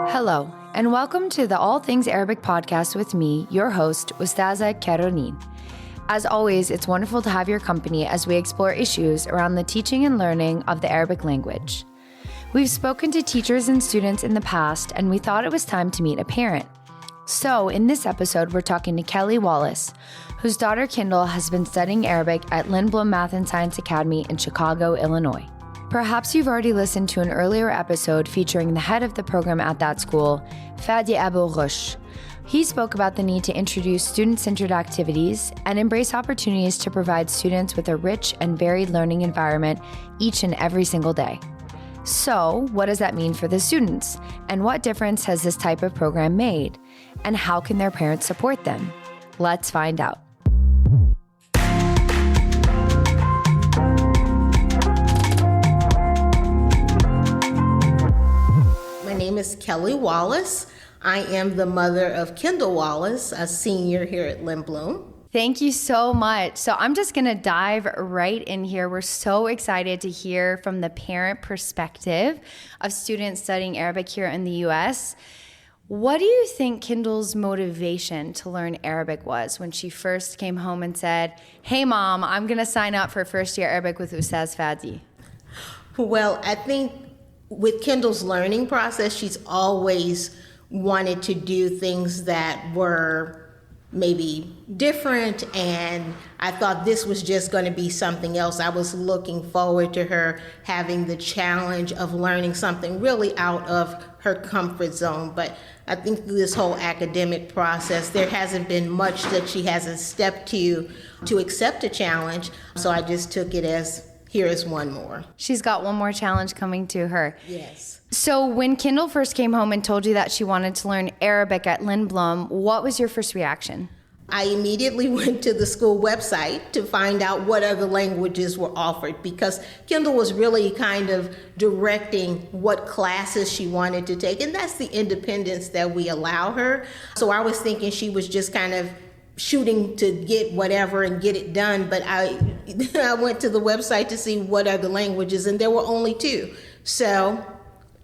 Hello, and welcome to the All Things Arabic podcast with me, your host, Ustaza Caroline. As always, it's wonderful to have your company as we explore issues around the teaching and learning of the Arabic language. We've spoken to teachers and students in the past, and we thought it was time to meet a parent. So, in this episode, we're talking to Kelly Wallace, whose daughter Kendall has been studying Arabic at Lindblom Math and Science Academy in Chicago, Illinois. Perhaps you've already listened to an earlier episode featuring the head of the program at that school, Fadi Abu Ghush. He spoke about the need to introduce student-centered activities and embrace opportunities to provide students with a rich and varied learning environment each and every single day. So, what does that mean for the students? And what difference has this type of program made? And how can their parents support them? Let's find out. My name is Kelly Wallace. I am the mother of Kendall Wallace, a senior here at Lindblom. Thank you so much. So I'm just going to dive right in here. We're so excited to hear from the parent perspective of students studying Arabic here in the U.S. What do you think Kendall's motivation to learn Arabic was when she first came home and said, "Hey, Mom, I'm going to sign up for first year Arabic with Ustaz Fadi"? Well, I think with Kendall's learning process, she's always wanted to do things that were maybe different, and I thought this was just going to be something else. I was looking forward to her having the challenge of learning something really out of her comfort zone. But I think through this whole academic process, there hasn't been much that she hasn't stepped to accept a challenge. So I just took it as, here is one more. She's got one more challenge coming to her. Yes. So when Kendall first came home and told you that she wanted to learn Arabic at Lindblom, what was your first reaction? I immediately went to the school website to find out what other languages were offered, because Kendall was really kind of directing what classes she wanted to take, and that's the independence that we allow her. So I was thinking she was just kind of shooting to get whatever and get it done, but I went to the website to see what other languages, and there were only two. So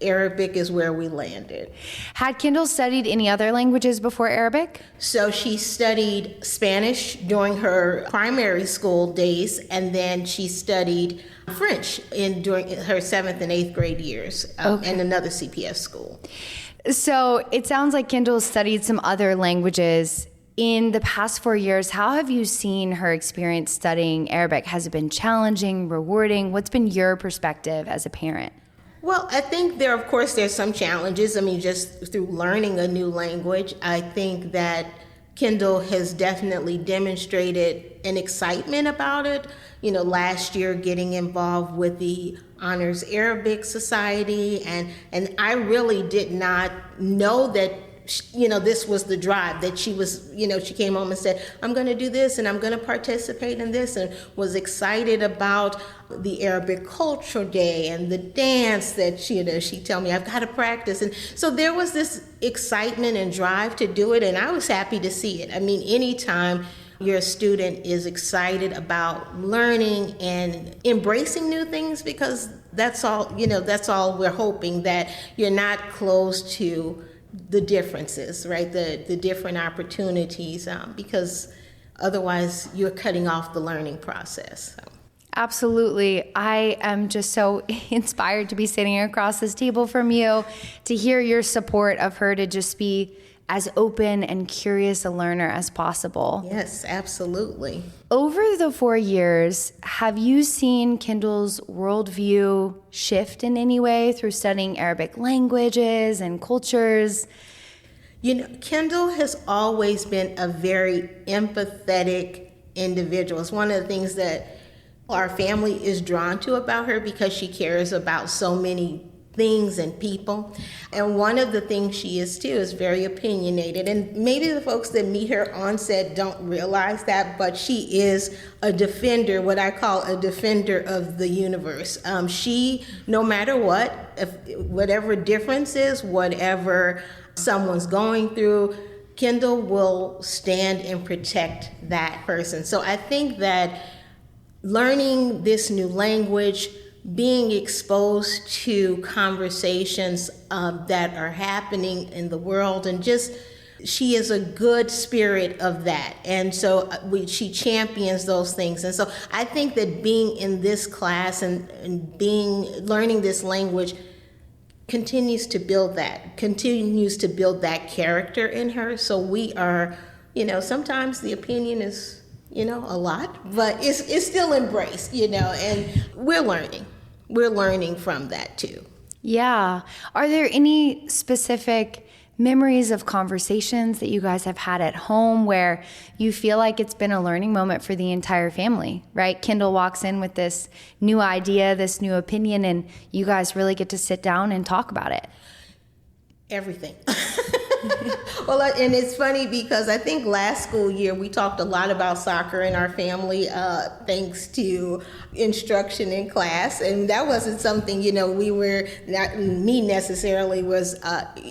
Arabic is where we landed. Had Kendall studied any other languages before Arabic? So she studied Spanish during her primary school days, and then she studied French during her 7th and 8th grade years in another CPS school. So it sounds like Kendall studied some other languages. In the past 4 years, how have you seen her experience studying Arabic? Has it been challenging, rewarding? What's been your perspective as a parent? Well, I think there's some challenges. I mean, just through learning a new language, I think that Kendall has definitely demonstrated an excitement about it. You know, last year getting involved with the Honors Arabic Society, and I really did not know that, this was the drive that she was, she came home and said, I'm going to do this and I'm going to participate in this, and was excited about the Arabic Cultural Day and the dance that she told me I've got to practice. And so there was this excitement and drive to do it, and I was happy to see it. I mean, anytime your student is excited about learning and embracing new things, because that's all we're hoping, that you're not closed to the differences, right? The different opportunities, because otherwise you're cutting off the learning process. Absolutely. I am just so inspired to be sitting across this table from you, to hear your support of her to just be as open and curious a learner as possible. Yes, absolutely. Over the 4 years, have you seen Kendall's worldview shift in any way through studying Arabic languages and cultures? Kendall has always been a very empathetic individual. It's one of the things that our family is drawn to about her, because she cares about so many things and people. And one of the things she is too is very opinionated. And maybe the folks that meet her on set don't realize that, but she is a defender, what I call a defender of the universe. She, no matter what, whatever difference is, whatever someone's going through, Kendall will stand and protect that person. So I think that learning this new language, being exposed to conversations that are happening in the world, and just she is a good spirit of that. And so she champions those things. And so I think that being in this class and learning this language continues to build that character in her. So we are, sometimes the opinion is, a lot, but it's still embraced, and we're learning from that too. Yeah. Are there any specific memories of conversations that you guys have had at home where you feel like it's been a learning moment for the entire family, right? Kendall walks in with this new idea, this new opinion, and you guys really get to sit down and talk about it. Everything. Well, and it's funny because I think last school year we talked a lot about soccer in our family, thanks to instruction in class, and that wasn't something we were not me necessarily was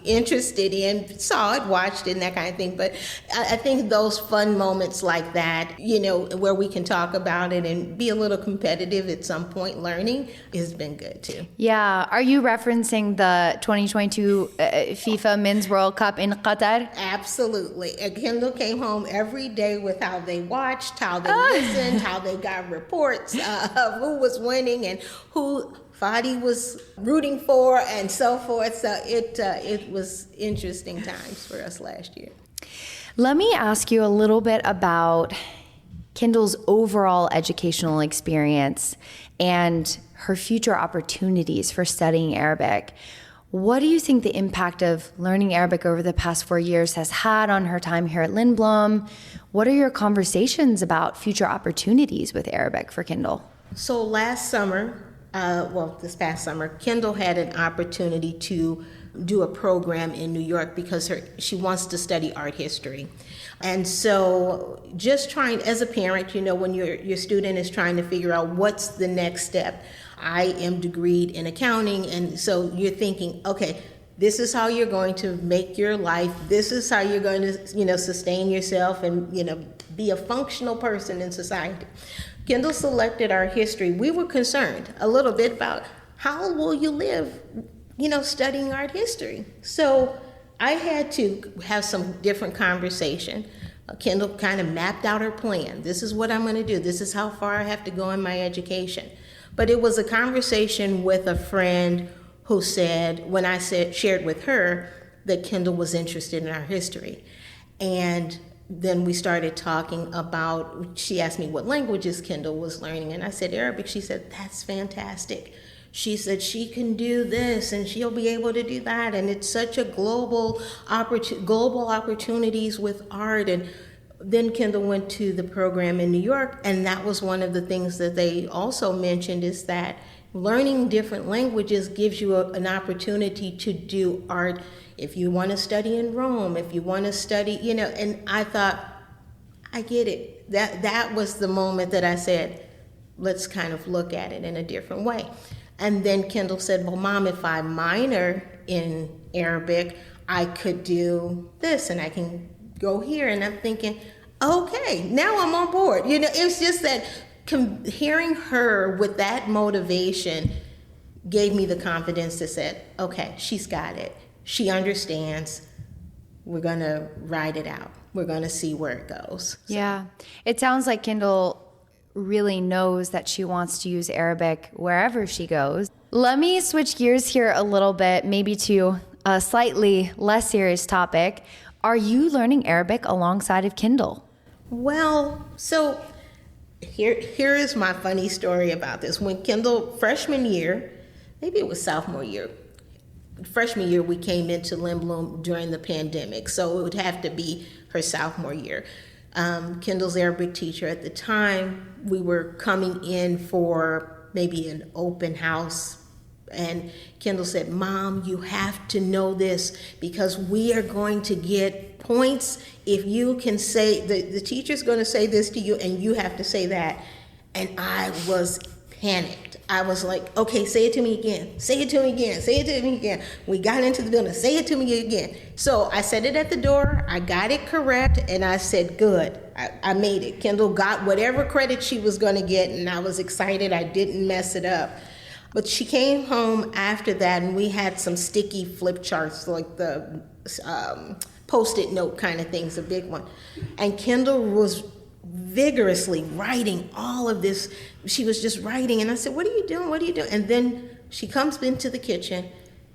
interested in. Saw it, watched it, and that kind of thing. But I think those fun moments like that, where we can talk about it and be a little competitive at some point, learning has been good too. Yeah. Are you referencing the 2022 FIFA Men's World Cup in Qatar? Absolutely. And Kendall came home every day with how they watched, how they listened, how they got reports of who was winning and who Fadi was rooting for and so forth. So it was interesting times for us last year. Let me ask you a little bit about Kendall's overall educational experience and her future opportunities for studying Arabic. What do you think the impact of learning Arabic over the past 4 years has had on her time here at Lindblom? What are your conversations about future opportunities with Arabic for Kendall? So last summer, this past summer, Kendall had an opportunity to do a program in New York because she wants to study art history. And so just trying, as a parent, when your student is trying to figure out what's the next step. I am degreed in accounting, and so you're thinking, okay, this is how you're going to make your life. This is how you're going to, sustain yourself and, be a functional person in society. Kendall selected art history. We were concerned a little bit about how will you live, studying art history. So I had to have some different conversation. Kendall kind of mapped out her plan. This is what I'm going to do. This is how far I have to go in my education. But it was a conversation with a friend who said, when I shared with her that Kendall was interested in our history. And then we started talking about, she asked me what languages Kendall was learning, and I said Arabic. She said, that's fantastic. She said she can do this and she'll be able to do that, and it's such a global opportunities with art. And then Kendall went to the program in New York, and that was one of the things that they also mentioned, is that learning different languages gives you an opportunity to do art. If you want to study in Rome, if you want to study, and I thought, I get it. That was the moment that I said, let's kind of look at it in a different way. And then Kendall said, well, Mom, if I minor in Arabic, I could do this and I can go here. And I'm thinking, okay, now I'm on board. It's just that hearing her with that motivation gave me the confidence to say, okay, she's got it. She understands. We're going to ride it out. We're going to see where it goes. So. Yeah. It sounds like Kendall really knows that she wants to use Arabic wherever she goes. Let me switch gears here a little bit, maybe to a slightly less serious topic. Are you learning Arabic alongside of Kendall? Well, so here is my funny story about this. When Kendall, freshman year, maybe it was sophomore year, freshman year we came into Lindblom during the pandemic, so it would have to be her sophomore year. Kendall's Arabic teacher at the time, we were coming in for maybe an open house, and Kendall said, Mom, you have to know this because we are going to get points if you can say, the teacher's going to say this to you and you have to say that. And I was panicked. I was like, okay, say it to me again. Say it to me again. Say it to me again. We got into the building. Say it to me again. So I said it at the door. I got it correct. And I said, good. I made it. Kendall got whatever credit she was going to get. And I was excited. I didn't mess it up. But she came home after that, and we had some sticky flip charts, like the Post-it note kind of things, a big one. And Kendall was vigorously writing all of this. She was just writing, and I said, what are you doing? What are you doing? And then she comes into the kitchen,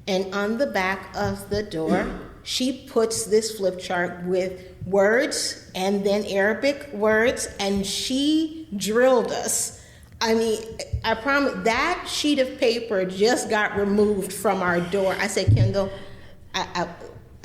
and on the back of the door, she puts this flip chart with words and then Arabic words, and she drilled us. I mean, I promise, that sheet of paper just got removed from our door. I said, Kendall,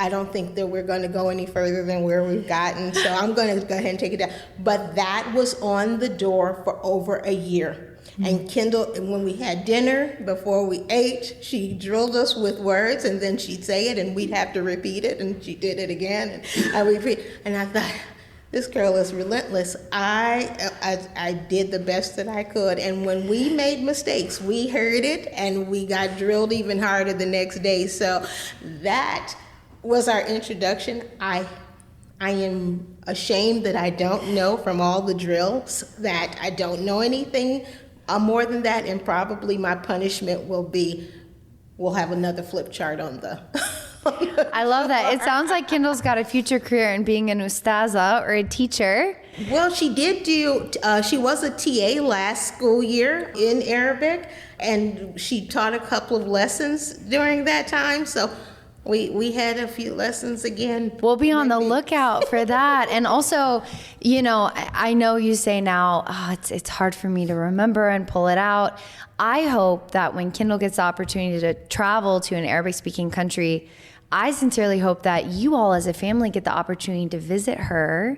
I don't think that we're going to go any further than where we've gotten, so I'm going to go ahead and take it down. But that was on the door for over a year. And Kendall, when we had dinner, before we ate, she drilled us with words, and then she'd say it, and we'd have to repeat it, and she did it again, and I repeat. And I thought, this girl is relentless. I did the best that I could, and when we made mistakes, we heard it, and we got drilled even harder the next day. So that was our introduction. I am ashamed that I don't know from all the drills that I don't know anything more than that, and probably my punishment will be, we'll have another flip chart on the I love that. It sounds like Kendall's got a future career in being an ustaza or a teacher. Well, she did do, she was a TA last school year in Arabic, and she taught a couple of lessons during that time, so we had a few lessons again. We'll be on the lookout for that. And also, you know, I know you say now, it's hard for me to remember and pull it out. I hope that when Kendall gets the opportunity to travel to an Arabic-speaking country, I sincerely hope that you all as a family get the opportunity to visit her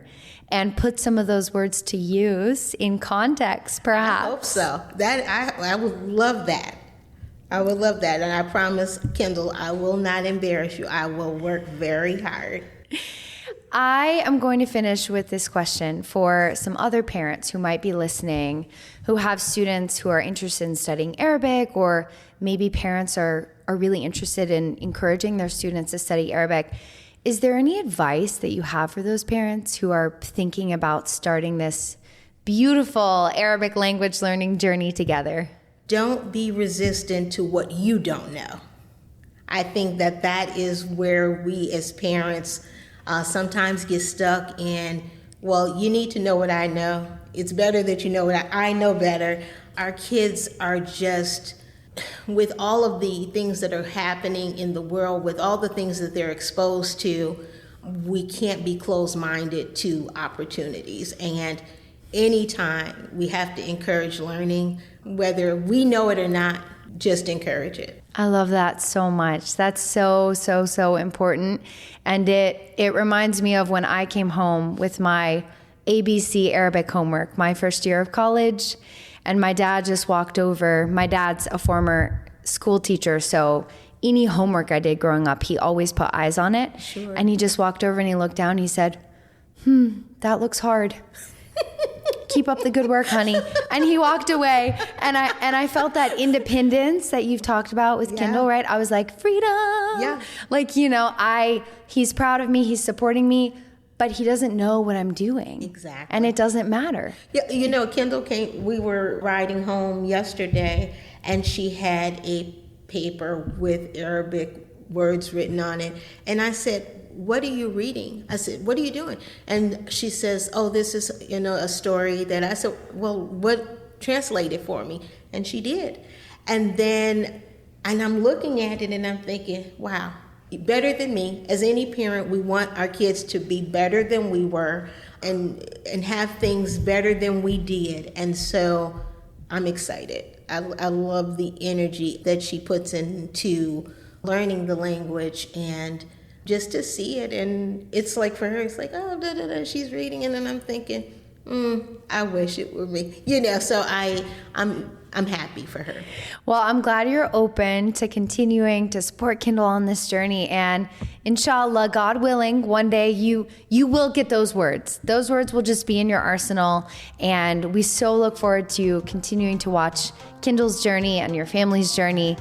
and put some of those words to use in context, perhaps. I hope so. I would love that. I would love that. And I promise, Kendall, I will not embarrass you. I will work very hard. I am going to finish with this question for some other parents who might be listening, who have students who are interested in studying Arabic, or maybe parents are really interested in encouraging their students to study Arabic. Is there any advice that you have for those parents who are thinking about starting this beautiful Arabic language learning journey together? Don't be resistant to what you don't know. I think that is where we as parents sometimes get stuck in, well, you need to know what I know. It's better that you know what I know better. Our kids are just, with all of the things that are happening in the world, with all the things that they're exposed to, we can't be closed-minded to opportunities. And anytime we have to encourage learning, whether we know it or not, just encourage it. I love that so much. That's so, so, so important. And it reminds me of when I came home with my ABC Arabic homework, my first year of college, and my dad just walked over. My dad's a former school teacher, so any homework I did growing up, he always put eyes on it. Sure. And he just walked over and he looked down and he said, that looks hard. Keep up the good work, honey. And he walked away, and I felt that independence that you've talked about with Kendall, right? I was like, freedom. Yeah. Like, you know, he's proud of me, he's supporting me, but he doesn't know what I'm doing. Exactly. And it doesn't matter. Yeah, you know, Kendall we were riding home yesterday, and she had a paper with Arabic words written on it, and I said, what are you reading? I said, what are you doing? And she says, oh, this is, a story that I said, well, translate it for me. And she did. And I'm looking at it and I'm thinking, wow, better than me. As any parent, we want our kids to be better than we were and have things better than we did. And so I'm excited. I love the energy that she puts into learning the language, and just to see it. And it's like, for her, it's like, oh, she's reading, and then I'm thinking, I wish it were me, so I'm happy for her. Well, I'm glad you're open to continuing to support Kendall on this journey, and inshallah, God willing, one day you will get those words. Those words will just be in your arsenal, and we so look forward to continuing to watch Kendall's journey and your family's journey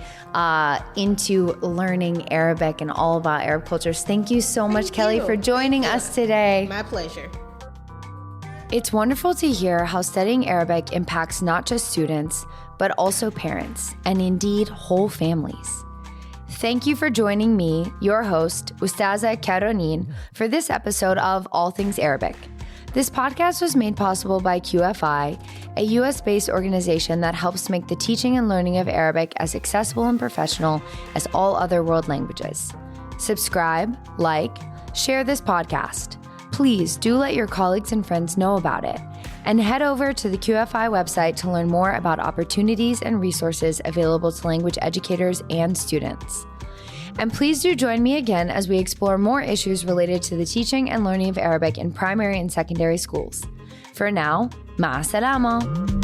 into learning Arabic and all about Arab cultures. Thank you so much, Kelly, for joining us today. My pleasure. It's wonderful to hear how studying Arabic impacts not just students, but also parents, and indeed whole families. Thank you for joining me, your host, Ustaza Karonin, for this episode of All Things Arabic. This podcast was made possible by QFI, a US-based organization that helps make the teaching and learning of Arabic as accessible and professional as all other world languages. Subscribe, like, share this podcast. Please do let your colleagues and friends know about it. And head over to the QFI website to learn more about opportunities and resources available to language educators and students. And please do join me again as we explore more issues related to the teaching and learning of Arabic in primary and secondary schools. For now, ma'a salama.